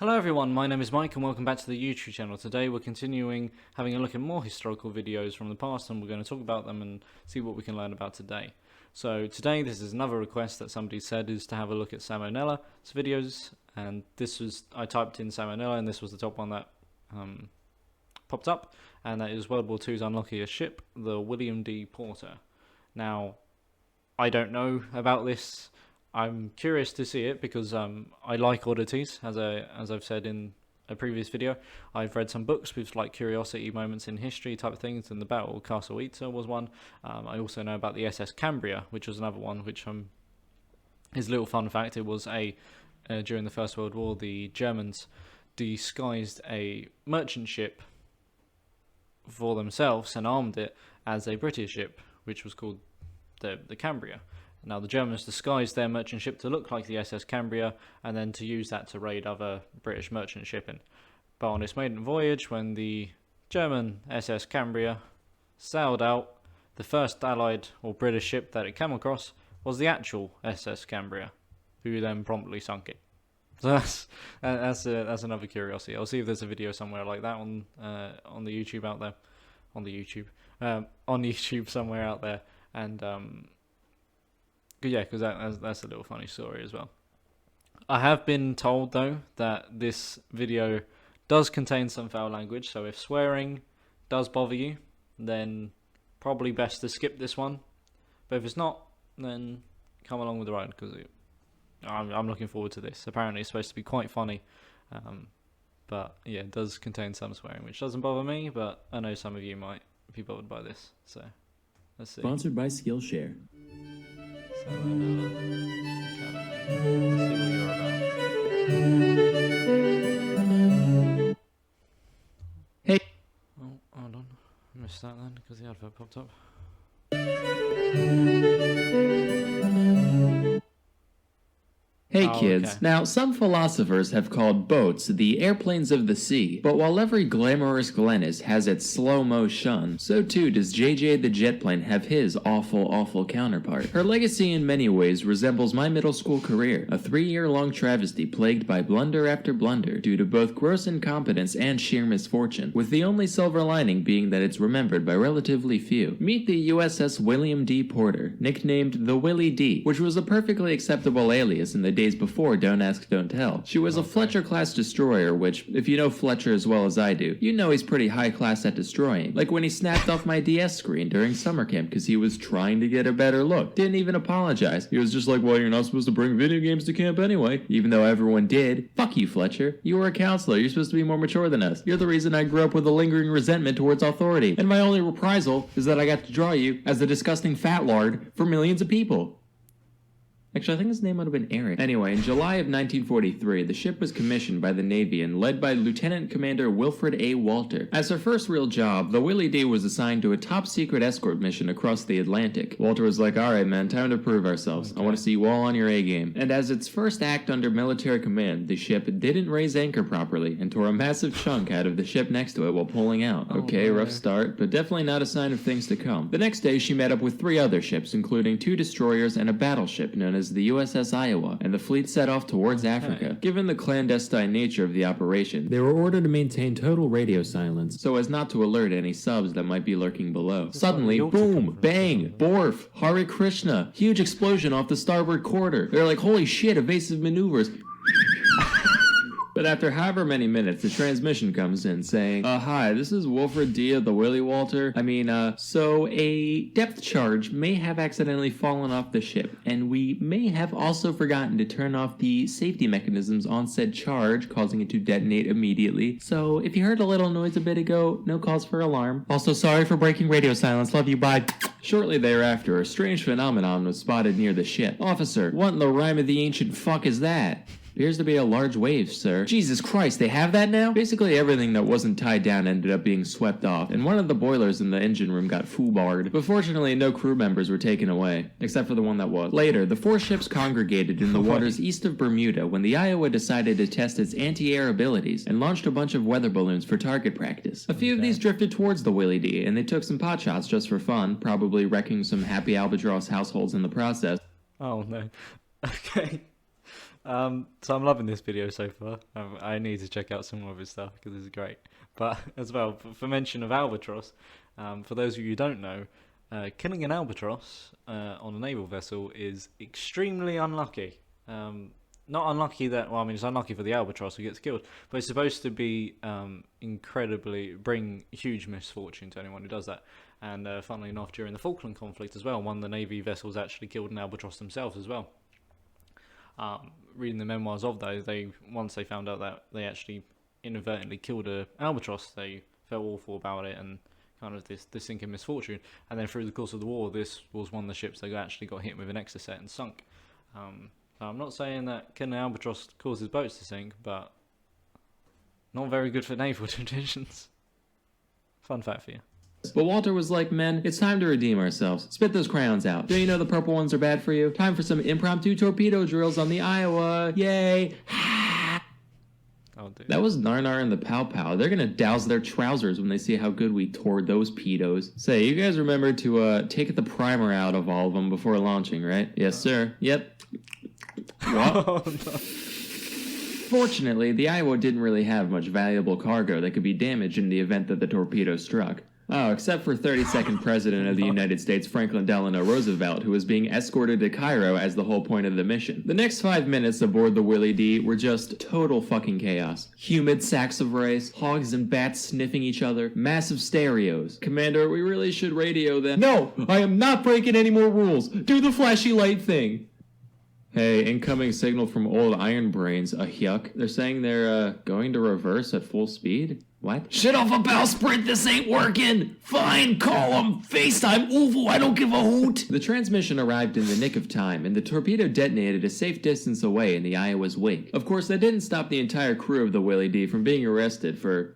Hello everyone, my name is Mike and welcome back to the YouTube channel. Today we're continuing having a look at more historical videos from the past and we're going to talk about them and see what we can learn about today. So today this is another request that somebody said, is to have a look at Salmonella's videos, and this was, I typed in Salmonella and this was the top one that popped up, and that is World War II's unluckiest ship, the William D. Porter. Now, I don't know about this. I'm curious to see it because I like oddities, as I've said in a previous video. I've read some books with like curiosity moments in history type of things, and the Battle of Castle Eater was one. I also know about the SS Cambria, which was another one, which is a little fun fact. It was during the First World War, the Germans disguised a merchant ship for themselves and armed it as a British ship, which was called the Cambria. Now, the Germans disguised their merchant ship to look like the SS Cambria, and then to use that to raid other British merchant shipping. But on its maiden voyage, when the German SS Cambria sailed out, the first Allied or British ship that it came across was the actual SS Cambria, who then promptly sunk it. So that's another curiosity. I'll see if there's a video somewhere like that on the YouTube out there, on YouTube somewhere out there, and yeah, because that's a little funny story as well. I have been told though that this video does contain some foul language, so if swearing does bother you, then probably best to skip this one. But if it's not, then come along with the ride, because I'm looking forward to this. Apparently it's supposed to be quite funny, but yeah, it does contain some swearing, which doesn't bother me, but I know some of you might be bothered by this, so let's see. Sponsored by Skillshare. So, let's see what you're about. Hey. Oh, hold on. I missed that then because the advert popped up. Hey kids, okay. Now some philosophers have called boats the airplanes of the sea, but while every glamorous Glennis has its slow-mo shun, so too does JJ the jet plane have his awful counterpart. Her legacy in many ways resembles my middle school career, a 3-year-long travesty plagued by blunder after blunder due to both gross incompetence and sheer misfortune, with the only silver lining being that it's remembered by relatively few. Meet the USS William D. Porter, nicknamed the Willie D, which was a perfectly acceptable alias in the days before Don't Ask, Don't Tell. She was a Fletcher-class destroyer, which, if you know Fletcher as well as I do, you know he's pretty high-class at destroying. Like when he snapped off my DS screen during summer camp because he was trying to get a better look. Didn't even apologize. He was just like, well, you're not supposed to bring video games to camp anyway. Even though everyone did. Fuck you, Fletcher. You were a counselor. You're supposed to be more mature than us. You're the reason I grew up with a lingering resentment towards authority. And my only reprisal is that I got to draw you as a disgusting fat lard for millions of people. Actually, I think his name would have been Eric. Anyway, in July of 1943, the ship was commissioned by the Navy and led by Lieutenant Commander Wilfred A. Walter. As her first real job, the Willie D was assigned to a top-secret escort mission across the Atlantic. Walter was like, alright man, time to prove ourselves. I want to see you all on your A-game. And as its first act under military command, the ship didn't raise anchor properly and tore a massive chunk out of the ship next to it while pulling out. Okay, rough start, but definitely not a sign of things to come. The next day, she met up with 3 other ships, including 2 destroyers and a battleship known as the USS Iowa, and the fleet set off towards Africa. Given the clandestine nature of the operation, they were ordered to maintain total radio silence so as not to alert any subs that might be lurking below. Suddenly, boom, bang, borf, Hare Krishna, huge explosion off the starboard quarter. They're like, holy shit, evasive maneuvers. But after however many minutes, the transmission comes in saying, hi, this is Wilfred D. of the Willie Walter. So a depth charge may have accidentally fallen off the ship, and we may have also forgotten to turn off the safety mechanisms on said charge, causing it to detonate immediately. So if you heard a little noise a bit ago, no cause for alarm. Also, sorry for breaking radio silence. Love you, bye. Shortly thereafter, a strange phenomenon was spotted near the ship. Officer, what in the rhyme of the ancient fuck is that? Appears to be a large wave, sir. Jesus Christ, they have that now? Basically everything that wasn't tied down ended up being swept off, and one of the boilers in the engine room got foobarred. But fortunately, no crew members were taken away, except for the one that was. Later, the 4 ships congregated in the waters east of Bermuda when the Iowa decided to test its anti-air abilities and launched a bunch of weather balloons for target practice. A few of these drifted towards the Willie D, and they took some pot shots just for fun, probably wrecking some happy albatross households in the process. Oh no. Okay. So I'm loving this video so far. I need to check out some more of his stuff because this is great. But as well, for mention of albatross, for those of you who don't know, killing an albatross on a naval vessel is extremely unlucky. Not unlucky that, well, I mean, it's unlucky for the albatross who gets killed, but it's supposed to be bring huge misfortune to anyone who does that. And funnily enough, during the Falkland conflict as well, one of the Navy vessels actually killed an albatross themselves as well. Reading the memoirs of those, once they found out that they actually inadvertently killed an albatross, they felt awful about it and kind of this sinking misfortune. And then through the course of the war, this was one of the ships that actually got hit with an Exocet and sunk. So I'm not saying that killing an albatross causes boats to sink, but not very good for naval traditions. Fun fact for you. But Walter was like, men, it's time to redeem ourselves. Spit those crayons out. Don't you know the purple ones are bad for you? Time for some impromptu torpedo drills on the Iowa. Yay! Oh, dude. That was Narnar and the Pow Pow. They're gonna douse their trousers when they see how good we tore those pedos. Say, you guys remember to take the primer out of all of them before launching, right? Yes, sir. Yep. What? Oh, no. Fortunately, the Iowa didn't really have much valuable cargo that could be damaged in the event that the torpedo struck. Oh, except for 32nd President of the United States Franklin Delano Roosevelt, who was being escorted to Cairo as the whole point of the mission. The next 5 minutes aboard the Willie D were just total fucking chaos. Humid sacks of rice, hogs and bats sniffing each other, massive stereos. Commander, we really should radio then. No! I am not breaking any more rules! Do the flashy light thing! Hey, incoming signal from old Iron Brains, a yuck. They're saying they're, going to reverse at full speed? What? Shit off a bowsprit, this ain't working! Fine, call 'em! FaceTime, oofu, I don't give a hoot! The transmission arrived in the nick of time, and the torpedo detonated a safe distance away in the Iowa's wake. Of course, that didn't stop the entire crew of the Willie D from being arrested for,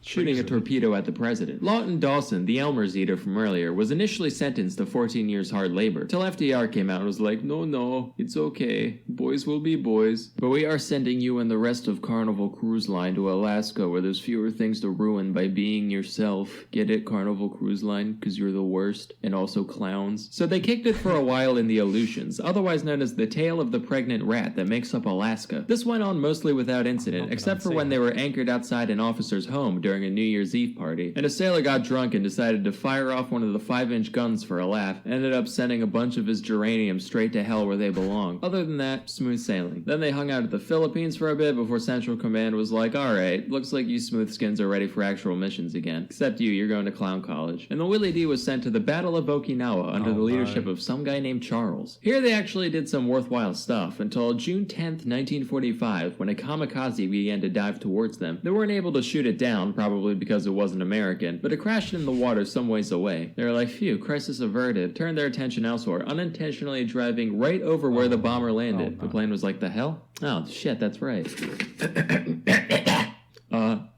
shooting a torpedo at the president. Lawton Dawson, the Elmer's eater from earlier, was initially sentenced to 14 years hard labor, till FDR came out and was like, no, it's okay. Boys will be boys. But we are sending you and the rest of Carnival Cruise Line to Alaska, where there's fewer things to ruin by being yourself. Get it, Carnival Cruise Line? Because you're the worst. And also clowns. So they kicked it for a while in the Aleutians, otherwise known as the tale of the pregnant rat that makes up Alaska. This went on mostly without incident, except for when they were anchored outside an officer's home during a New Year's Eve party, and a sailor got drunk and decided to fire off one of the 5-inch guns for a laugh, ended up sending a bunch of his geranium straight to hell where they belong. Other than that, smooth sailing. Then they hung out at the Philippines for a bit before Central Command was like, alright, looks like you smoothskins are ready for actual missions again. Except you're going to clown college. And the Willie D was sent to the Battle of Okinawa under the leadership of some guy named Charles. Here they actually did some worthwhile stuff until June 10th, 1945, when a kamikaze began to dive towards them. They weren't able to shoot it down, probably because it wasn't American, but it crashed in the water some ways away. They were like, phew, crisis averted, turned their attention elsewhere, unintentionally driving right over where the bomber landed. The plane was like, the hell? Oh, shit, that's right.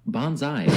Bonsai.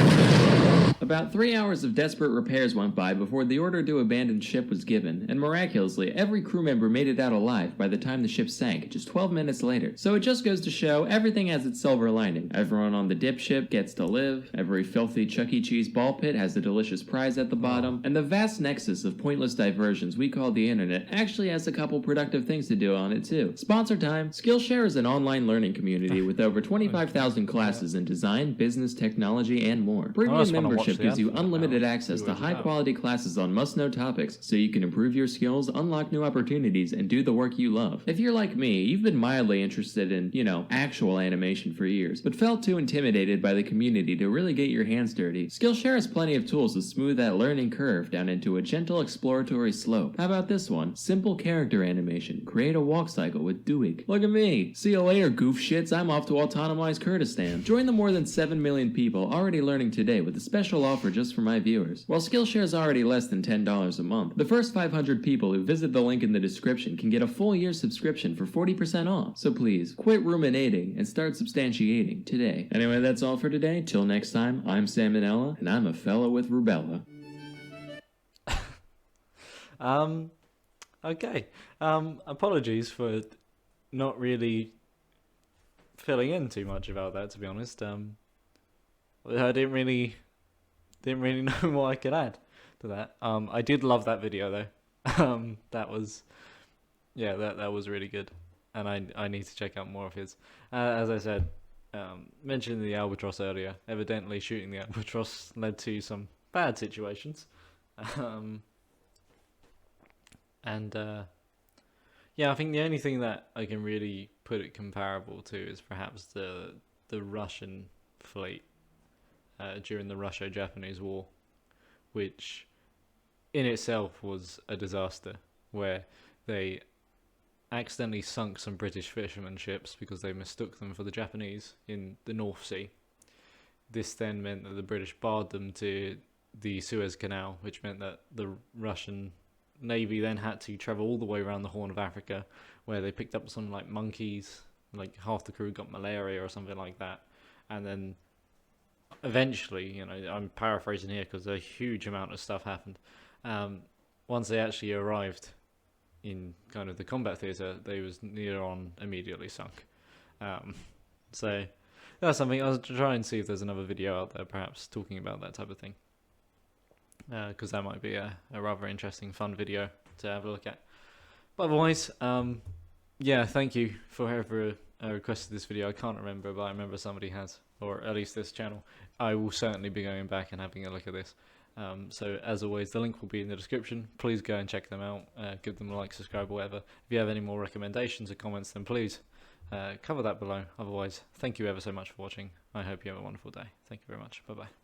About 3 hours of desperate repairs went by before the order to abandon ship was given, and miraculously, every crew member made it out alive by the time the ship sank, just 12 minutes later. So it just goes to show, everything has its silver lining. Everyone on the dipship gets to live, every filthy Chuck E. Cheese ball pit has a delicious prize at the bottom, and the vast nexus of pointless diversions we call the internet actually has a couple productive things to do on it too. Sponsor time! Skillshare is an online learning community with over 25,000 classes in design, business, technology, and more. Premium membership gives you unlimited access to high-quality classes on must-know topics, so you can improve your skills, unlock new opportunities, and do the work you love. If you're like me, you've been mildly interested in, actual animation for years, but felt too intimidated by the community to really get your hands dirty. Skillshare has plenty of tools to smooth that learning curve down into a gentle exploratory slope. How about this one? Simple character animation. Create a walk cycle with Duig. Look at me! See you later, goof shits. I'm off to autonomize Kurdistan. Join the more than 7 million people already learning today with a special offer just for my viewers. While Skillshare is already less than $10 a month, the first 500 people who visit the link in the description can get a full year subscription for 40% off. So please, quit ruminating and start substantiating today. Anyway, that's all for today. Till next time, I'm Salmonella, and I'm a fella with rubella. Okay. Apologies for not really filling in too much about that, to be honest. I didn't really know what I could add to that. I did love that video though. That was, that was really good. and I need to check out more of his. As I said, mentioning the albatross earlier, evidently shooting the albatross led to some bad situations. And yeah, I think the only thing that I can really put it comparable to is perhaps the Russian fleet during the Russo-Japanese War, which in itself was a disaster, where they accidentally sunk some British fishermen ships because they mistook them for the Japanese in the North Sea. This then meant that the British barred them to the Suez Canal, which meant that the Russian Navy then had to travel all the way around the Horn of Africa, where they picked up some like monkeys, like half the crew got malaria or something like that, and then eventually, you know, I'm paraphrasing here because a huge amount of stuff happened. Once they actually arrived in kind of the combat theatre, they was near on immediately sunk. So that's something I'll try and see if there's another video out there, perhaps talking about that type of thing, because that might be a rather interesting, fun video to have a look at. But otherwise, yeah, thank you for whoever requested this video. I can't remember, but I remember somebody has, or at least this channel. I will certainly be going back and having a look at this. So as always, the link will be in the description. Please go and check them out. Give them a like, subscribe, or whatever. If you have any more recommendations or comments, then please cover that below. Otherwise, thank you ever so much for watching. I hope you have a wonderful day. Thank you very much. Bye bye.